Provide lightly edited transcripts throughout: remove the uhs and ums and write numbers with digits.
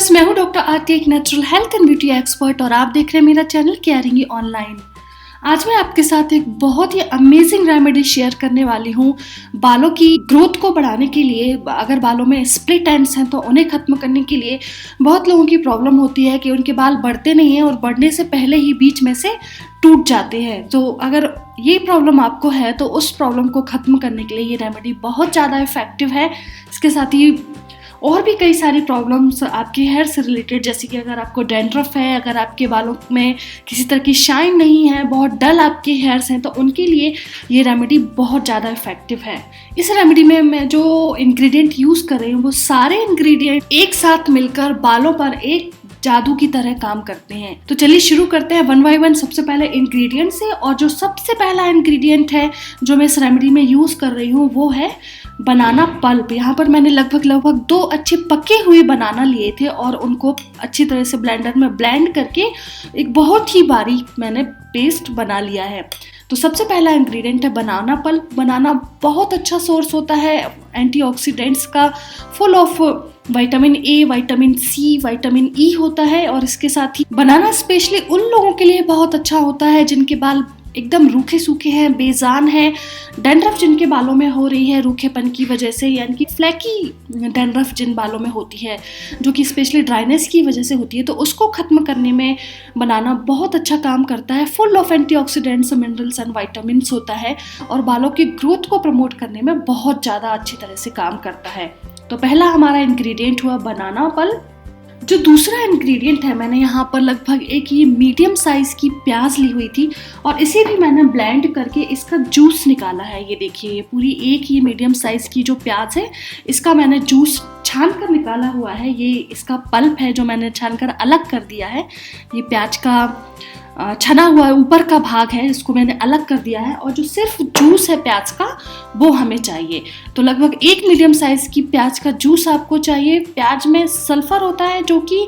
Viewers, मैं हूं doctor आरती, एक natural health and beauty expert और आप देख रहे हैं मेरा चैनल केयरिंग ऑनलाइन। आज मैं आपके साथ एक बहुत ही अमेजिंग रेमेडी शेयर करने वाली हूं बालों की ग्रोथ को बढ़ाने के लिए। अगर बालों में स्प्लिट एंड्स हैं तो उन्हें खत्म करने के लिए बहुत लोगों की प्रॉब्लम होती है कि उनके बाल बढ़ते नहीं हैं और बढ़ने से पहले ही बीच में से टूट जाते हैं। तो अगर ये प्रॉब्लम आपको है तो उस प्रॉब्लम को खत्म करने के लिए ये रेमेडी बहुत ज़्यादा इफेक्टिव है। इसके साथ ही और भी कई सारी प्रॉब्लम्स आपके हेयर से रिलेटेड, जैसे कि अगर आपको डैंड्रफ है, अगर आपके बालों में किसी तरह की शाइन नहीं है, बहुत डल आपके हेयर्स हैं, तो उनके लिए ये रेमेडी बहुत ज़्यादा इफेक्टिव है। इस रेमेडी में मैं जो इंग्रेडिएंट यूज़ कर रही हूँ वो सारे इंग्रेडिएंट एक साथ मिलकर बालों पर एक जादू की तरह काम करते हैं। तो चलिए शुरू करते हैं वन बाय वन। सबसे पहले इंग्रेडिएंट से, और जो सबसे पहला इंग्रेडिएंट है जो मैं इस रेमेडी में यूज़ कर रही हूँ वो है बनाना पल्प। यहाँ पर मैंने लगभग 2 अच्छे पके हुए बनाना लिए थे और उनको अच्छी तरह से ब्लेंडर में ब्लेंड करके एक बहुत ही बारीक मैंने पेस्ट बना लिया है। तो सबसे पहला इंग्रेडिएंट है बनाना पल्प। बनाना बहुत अच्छा सोर्स होता है एंटीऑक्सीडेंट्स का, full of vitamin A, vitamin C, vitamin E होता है। और इसके साथ ही बनाना स्पेशली उन लोगों के लिए बहुत अच्छा होता है जिनके बाल एकदम रूखे सूखे हैं, बेजान हैं, डैंड्रफ जिनके बालों में हो रही है रूखेपन की वजह से, यानी कि फ्लैकी डैंड्रफ जिन बालों में होती है जो कि स्पेशली ड्राइनेस की वजह से होती है, तो उसको खत्म करने में बनाना बहुत अच्छा काम करता है। Full of antioxidants, minerals and vitamins होता है और बालों की ग्रोथ को प्रमोट करने में बहुत ज़्यादा अच्छी तरह से काम करता है। तो पहला हमारा इंग्रेडिएंट हुआ बनाना पल्प। जो दूसरा इंग्रेडिएंट है, मैंने यहाँ पर लगभग एक ये मीडियम साइज की प्याज ली हुई थी और इसे भी मैंने ब्लेंड करके इसका जूस निकाला है। ये देखिए, ये पूरी एक ये मीडियम साइज की जो प्याज है इसका मैंने जूस छान कर निकाला हुआ है। ये इसका पल्प है जो मैंने छान कर अलग कर दिया है। ये प्याज का छना हुआ ऊपर का भाग है, इसको मैंने अलग कर दिया है और जो सिर्फ जूस है प्याज का वो हमें चाहिए। तो लगभग 1 मीडियम साइज की प्याज का जूस आपको चाहिए। प्याज में सल्फर होता है जो कि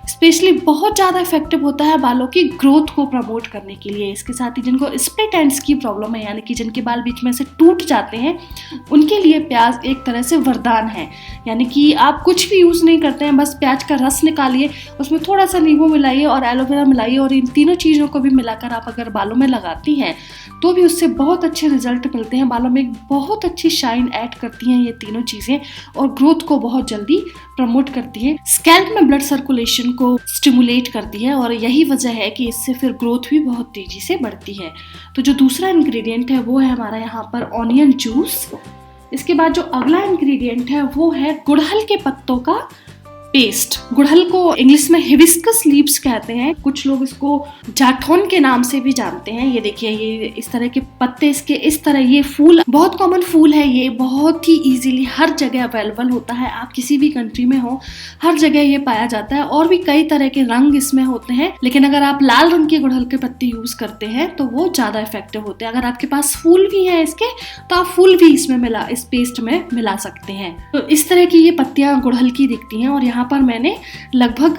स्पेशली बहुत ज़्यादा इफेक्टिव होता है बालों की ग्रोथ को प्रमोट करने के लिए। इसके साथ ही जिनको स्प्लिट एंड्स की प्रॉब्लम है, यानी कि जिनके बाल बीच में से टूट जाते हैं, उनके लिए प्याज एक तरह से वरदान है। यानी कि आप कुछ भी यूज़ नहीं करते हैं, बस प्याज का रस निकालिए, उसमें थोड़ा सा नींबू मिलाइए और एलोवेरा मिलाइए और इन तीनों चीज़ों को भी मिलाकर आप अगर बालों में लगाती हैं तो भी उससे बहुत अच्छे रिजल्ट मिलते हैं। बालों में एक बहुत अच्छी शाइन ऐड करती हैं ये तीनों चीज़ें और ग्रोथ को बहुत जल्दी प्रमोट करती है। स्कैल्प में ब्लड सर्कुलेशन को स्टिमुलेट करती है और यही वजह है कि इससे फिर ग्रोथ भी बहुत तेजी से बढ़ती है। तो जो दूसरा इंग्रेडिएंट है वो है हमारा यहाँ पर ऑनियन जूस। इसके बाद जो अगला इंग्रेडिएंट है वो है गुड़हल के पत्तों का पेस्ट। गुड़हल को इंग्लिश में हिबिस्कस लीव्स कहते हैं, कुछ लोग इसको जाठौन के नाम से भी जानते हैं। ये देखिए, ये इस तरह के पत्ते, इसके इस तरह, ये फूल बहुत कॉमन फूल है। ये बहुत ही इजीली हर जगह अवेलेबल होता है, आप किसी भी कंट्री में हो हर जगह ये पाया जाता है। और भी कई तरह के रंग इसमें होते हैं, लेकिन अगर आप लाल रंग के गुड़हल के पत्ते यूज करते हैं तो वो ज्यादा इफेक्टिव होते हैं। अगर आपके पास फूल भी है इसके तो आप फूल भी इसमें इस पेस्ट में मिला सकते हैं। तो इस तरह की ये पत्तियां गुड़हल की दिखती हैं और यहाँ पर मैंने लगभग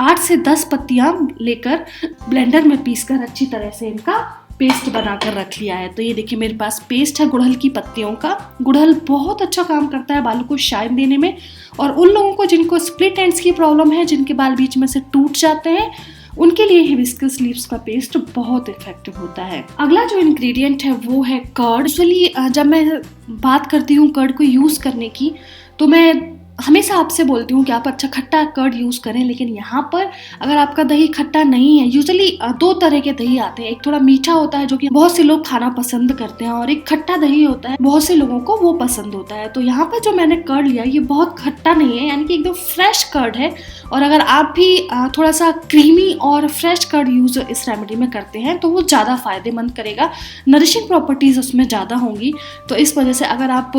8 से 10 पत्तियां लेकर ब्लेंडर में पीसकर अच्छी तरह से इनका पेस्ट बनाकर रख लिया है। तो ये देखिए, मेरे पास पेस्ट है गुड़हल की पत्तियों का। गुड़हल बहुत अच्छा काम करता है बालों को शाइन देने में और उन लोगों को जिनको स्प्लिट एंड्स की प्रॉब्लम है, जिनके बाल बीच में से टूट जाते हैं, उनके लिए हिबिस्कस लीव्स का पेस्ट बहुत इफेक्टिव होता है। अगला जो इंग्रेडिएंट है वो है कर्ड। यूजुअली जब मैं बात करती हूँ कर्ड को यूज करने की तो मैं हमेशा आपसे बोलती हूँ कि आप अच्छा खट्टा कर्ड यूज़ करें, लेकिन यहाँ पर अगर आपका दही खट्टा नहीं है, यूजुअली 2 तरह के दही आते हैं। एक थोड़ा मीठा होता है जो कि बहुत से लोग खाना पसंद करते हैं और एक खट्टा दही होता है, बहुत से लोगों को वो पसंद होता है। तो यहाँ पर जो मैंने कर्ड लिया ये बहुत खट्टा नहीं है, यानी कि एकदम फ्रेश कर्ड है। और अगर आप भी थोड़ा सा क्रीमी और फ्रेश कर्ड यूज इस रेमेडी में करते हैं तो वो ज़्यादा फायदेमंद करेगा, नरिशिंग प्रॉपर्टीज उसमें ज़्यादा होंगी। तो इस वजह से अगर आप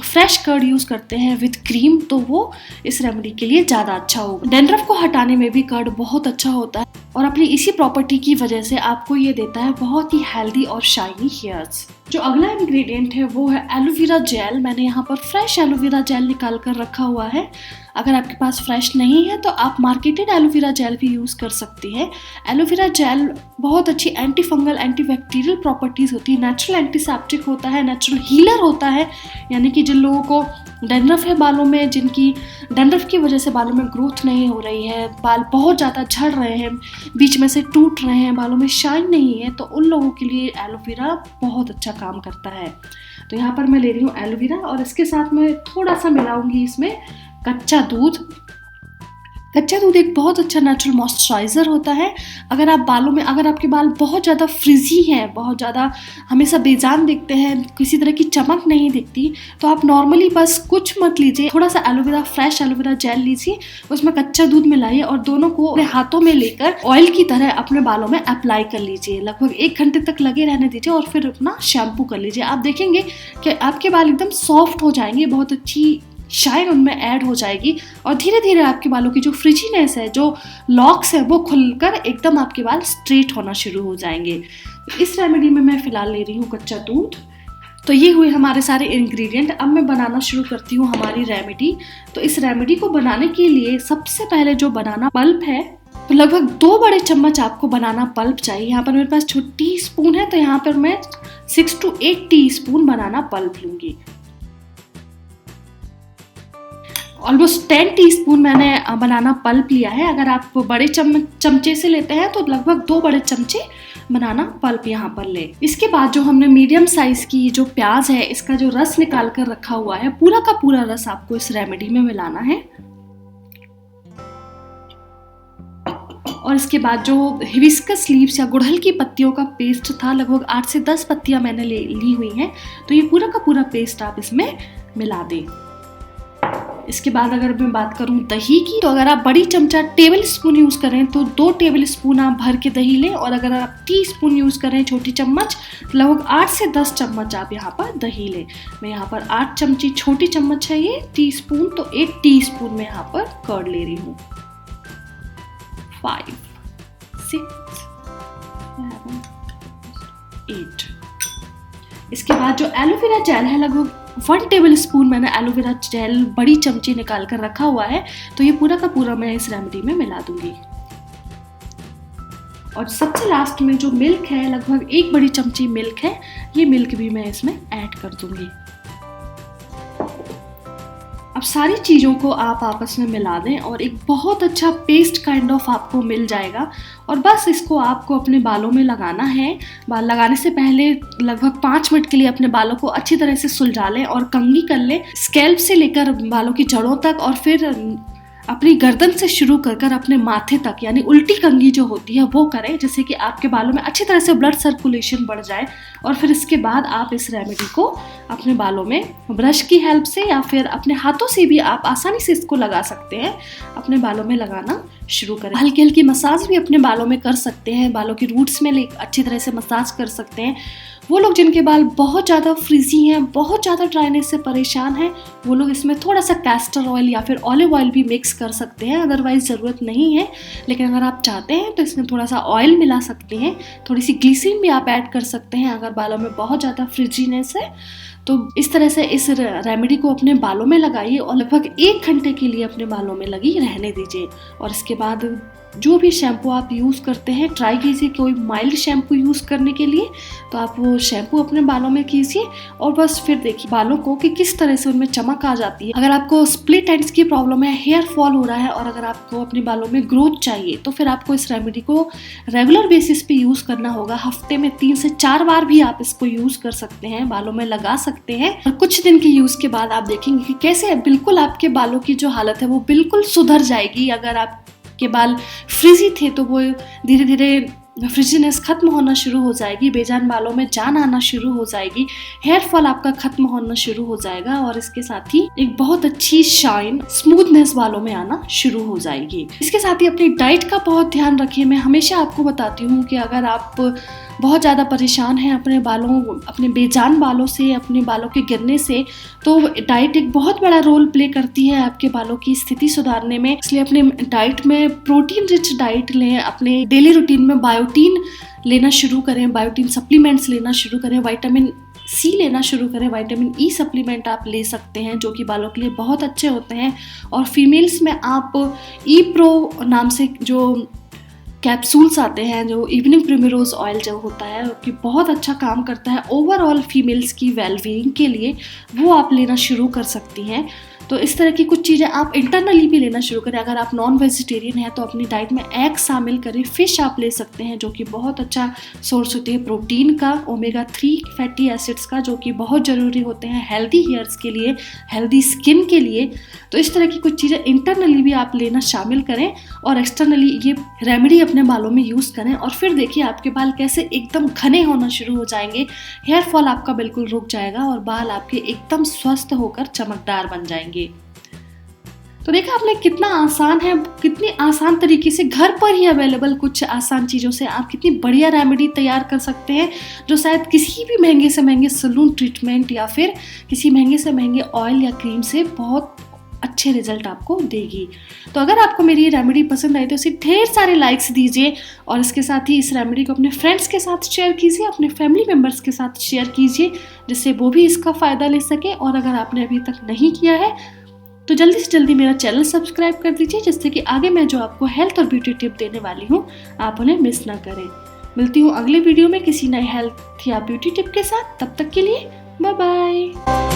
फ्रेश कर्ड यूज करते हैं विथ क्रीम तो वो इस रेमेडी के लिए ज्यादा अच्छा होगा। डैंड्रफ को हटाने में भी कर्ड बहुत अच्छा होता है और अपनी इसी प्रॉपर्टी की वजह से आपको ये देता है बहुत ही हेल्दी और शाइनी हेयर्स। जो अगला इंग्रेडिएंट है वो है एलोवेरा जेल। मैंने यहाँ पर फ्रेश एलोवेरा जेल निकाल कर रखा हुआ है। अगर आपके पास फ्रेश नहीं है तो आप मार्केटेड एलोवेरा जेल भी यूज़ कर सकती हैं। एलोवेरा जेल बहुत अच्छी anti fungal, anti bacterial properties होती है, नेचुरल एंटीसेप्टिक होता है, नेचुरल हीलर होता है। यानी कि जिन लोगों को डैंड्रफ है बालों में, जिनकी डैंड्रफ की वजह से बालों में ग्रोथ नहीं हो रही है, बाल बहुत ज़्यादा झड़ रहे हैं, बीच में से टूट रहे हैं, बालों में शाइन नहीं है, तो उन लोगों के लिए एलोवेरा बहुत अच्छा काम करता है। तो यहाँ पर मैं ले रही हूँ एलोवेरा और इसके साथ मैं थोड़ा सा मिलाऊंगी इसमें कच्चा दूध। कच्चा दूध एक बहुत अच्छा नेचुरल मॉइस्चराइज़र होता है। अगर आपके बाल बहुत ज़्यादा फ्रिजी हैं, बहुत ज़्यादा हमेशा बेजान दिखते हैं, किसी तरह की चमक नहीं दिखती, तो आप नॉर्मली बस कुछ मत लीजिए, थोड़ा सा एलोवेरा, फ्रेश एलोवेरा जेल लीजिए, उसमें कच्चा दूध मिलाइए और दोनों को अपने हाथों में लेकर ऑयल की तरह अपने बालों में अप्लाई कर लीजिए। लगभग 1 घंटे तक लगे रहने दीजिए और फिर अपना शैम्पू कर लीजिए। आप देखेंगे कि आपके बाल एकदम सॉफ्ट हो जाएंगे, बहुत अच्छी शाइन उनमें ऐड हो जाएगी और धीरे धीरे आपके बालों की जो फ्रिजीनेस है, जो लॉक्स है, वो खुलकर एकदम आपके बाल स्ट्रेट होना शुरू हो जाएंगे। इस रेमेडी में मैं फिलहाल ले रही हूँ कच्चा दूध। तो ये हुए हमारे सारे इंग्रेडिएंट। अब मैं बनाना शुरू करती हूँ हमारी रेमेडी। तो इस रेमेडी को बनाने के लिए सबसे पहले जो बनाना पल्प है, तो लगभग 2 बड़े चम्मच आपको बनाना पल्प चाहिए। यहाँ पर मेरे पास छोटी स्पून है, तो यहाँ पर मैं 6 to 8 टीस्पून बनाना पल्प लूँगी। ऑलमोस्ट 10 टीस्पून मैंने बनाना पल्प लिया है। अगर आप बड़े चमचे से लेते हैं तो लगभग 2 बड़े चमचे बनाना पल्प यहाँ पर ले। इसके बाद जो हमने मीडियम साइज की जो प्याज है, इसका जो रस निकाल कर रखा हुआ है, पूरा का पूरा रस आपको इस रेमेडी में मिलाना है। और इसके बाद जो हिबिस्कस लीव्स या गुड़हल की पत्तियों का पेस्ट था, लगभग 8 से 10 पत्तियां मैंने ली हुई हैं, तो ये पूरा का पूरा पेस्ट आप इसमें मिला दें। इसके बाद अगर मैं बात करूं दही की, तो अगर आप बड़ी चमचा टेबल स्पून यूज करें तो 2 टेबल स्पून आप भर के दही लें, और अगर आप टीस्पून यूज करें छोटी चम्मच, तो लगभग 8 से 10 चम्मच आप यहाँ पर दही लें। मैं यहाँ पर 8 चमची छोटी चम्मच है ये टीस्पून, तो 1 टीस्पून में यहाँ पर कर्ड ले रही हूँ। 5, 6, 7, 8। इसके बाद जो एलोवेरा जेल है, लगभग 1 टेबल स्पून मैंने एलोवेरा जेल बड़ी चमची निकाल कर रखा हुआ है, तो ये पूरा का पूरा मैं इस रेमेडी में मिला दूंगी। और सबसे लास्ट में जो मिल्क है, लगभग 1 बड़ी चमची मिल्क है, ये मिल्क भी मैं इसमें ऐड कर दूंगी। अब सारी चीज़ों को आप आपस में मिला दें और एक बहुत अच्छा पेस्ट काइंड ऑफ आपको मिल जाएगा। और बस इसको आपको अपने बालों में लगाना है। बाल लगाने से पहले लगभग 5 मिनट के लिए अपने बालों को अच्छी तरह से सुलझा लें और कंघी कर लें, स्कैल्प से लेकर बालों की जड़ों तक, और फिर अपनी गर्दन से शुरू कर अपने माथे तक, यानी उल्टी कंघी जो होती है वो करें, जिससे कि आपके बालों में अच्छी तरह से ब्लड सर्कुलेशन बढ़ जाए। और फिर इसके बाद आप इस रेमेडी को अपने बालों में ब्रश की हेल्प से या फिर अपने हाथों से भी आप आसानी से इसको लगा सकते हैं, अपने बालों में लगाना शुरू करें। हल्की हल्की मसाज भी अपने बालों में कर सकते हैं, बालों की रूट्स में अच्छी तरह से मसाज कर सकते हैं। वो लोग जिनके बाल बहुत ज़्यादा फ्रिजी हैं, बहुत ज़्यादा ड्राइनेस से परेशान हैं, वो लोग इसमें थोड़ा सा कैस्टर ऑयल या फिर ऑलिव ऑयल भी मिक्स कर सकते हैं, अदरवाइज ज़रूरत नहीं है। लेकिन अगर आप चाहते हैं तो इसमें थोड़ा सा ऑयल मिला सकते हैं, थोड़ी सी ग्लिसरीन भी आप ऐड कर सकते हैं अगर बालों में बहुत ज़्यादा फ्रिजीनेस है। तो इस तरह से इस रेमेडी को अपने बालों में लगाइए और लगभग 1 घंटे के लिए अपने बालों में लगी रहने दीजिए। और इसके बाद जो भी शैम्पू आप यूज़ करते हैं, ट्राई कीजिए कोई माइल्ड शैम्पू यूज़ करने के लिए, तो आप वो शैम्पू अपने बालों में कीजिए और बस फिर देखिए बालों को कि किस तरह से उनमें चमक आ जाती है। अगर आपको स्प्लिट एंड्स की प्रॉब्लम है, हेयर फॉल हो रहा है और अगर आपको अपने बालों में ग्रोथ चाहिए, तो फिर आपको इस रेमेडी को रेगुलर बेसिस पे यूज़ करना होगा। हफ्ते में 3 से 4 बार भी आप इसको यूज़ कर सकते हैं, बालों में लगा सकते हैं। और कुछ दिन के यूज़ के बाद आप देखेंगे कि कैसे बिल्कुल आपके बालों की जो हालत है वो बिल्कुल सुधर जाएगी। अगर आप के बाल फ्रिजी थे तो वो धीरे धीरे फ्रिजीनेस खत्म होना शुरू हो जाएगी, बेजान बालों में जान आना शुरू हो जाएगी, हेयर फॉल आपका खत्म होना शुरू हो जाएगा और इसके साथ ही एक बहुत अच्छी शाइन, स्मूथनेस बालों में आना शुरू हो जाएगी। इसके साथ ही अपनी डाइट का बहुत ध्यान रखिए। मैं हमेशा आपको बताती हूँ कि अगर आप बहुत ज़्यादा परेशान हैं अपने बेजान बालों से, अपने बालों के गिरने से, तो डाइट एक बहुत बड़ा रोल प्ले करती है आपके बालों की स्थिति सुधारने में। इसलिए अपने डाइट में प्रोटीन रिच डाइट लें, अपने डेली रूटीन में बायोटीन लेना शुरू करें, बायोटीन सप्लीमेंट्स लेना शुरू करें, विटामिन सी लेना शुरू करें, विटामिन ई सप्लीमेंट आप ले सकते हैं जो कि बालों के लिए बहुत अच्छे होते हैं। और फीमेल्स में आप ई प्रो नाम से जो कैप्सूल्स आते हैं जो इवनिंग प्रिमरोज ऑयल जो होता है कि बहुत अच्छा काम करता है ओवरऑल फीमेल्स की वेलबीइंग के लिए, वो आप लेना शुरू कर सकती हैं। तो इस तरह की कुछ चीज़ें आप इंटरनली भी लेना शुरू करें। अगर आप नॉन वेजिटेरियन हैं तो अपनी डाइट में एग शामिल करें, फिश आप ले सकते हैं जो कि बहुत अच्छा सोर्स होती है प्रोटीन का, ओमेगा 3 फैटी एसिड्स का, जो कि बहुत ज़रूरी होते हैं हेल्दी हेयर्स के लिए, हेल्दी स्किन के लिए। तो इस तरह की कुछ चीज़ें इंटरनली भी आप लेना शामिल करें और एक्सटर्नली ये रेमेडी अपने बालों में यूज़ करें, और फिर देखिए आपके बाल कैसे एकदम घने होना शुरू हो जाएंगे, हेयर फॉल आपका बिल्कुल रुक जाएगा और बाल आपके एकदम स्वस्थ होकर चमकदार बन जाएंगे। तो देखा आपने कितना आसान है, कितनी आसान तरीके से घर पर ही अवेलेबल कुछ आसान चीज़ों से आप कितनी बढ़िया रेमेडी तैयार कर सकते हैं, जो शायद किसी भी महंगे से महंगे सैलून ट्रीटमेंट या फिर किसी महंगे से महंगे ऑयल या क्रीम से बहुत अच्छे रिजल्ट आपको देगी। तो अगर आपको मेरी ये रेमेडी पसंद आई तो इसे ढेर सारे लाइक्स दीजिए, और इसके साथ ही इस रेमेडी को अपने फ्रेंड्स के साथ शेयर कीजिए, अपने फैमिली मेम्बर्स के साथ शेयर कीजिए, जिससे वो भी इसका फ़ायदा ले सके। और अगर आपने अभी तक नहीं किया है तो जल्दी से जल्दी मेरा चैनल सब्सक्राइब कर दीजिए, जिससे कि आगे मैं जो आपको हेल्थ और ब्यूटी टिप देने वाली हूँ आप उन्हें मिस ना करें। मिलती हूँ अगले वीडियो में किसी नए हेल्थ या ब्यूटी टिप के साथ, तब तक के लिए बाय बाय।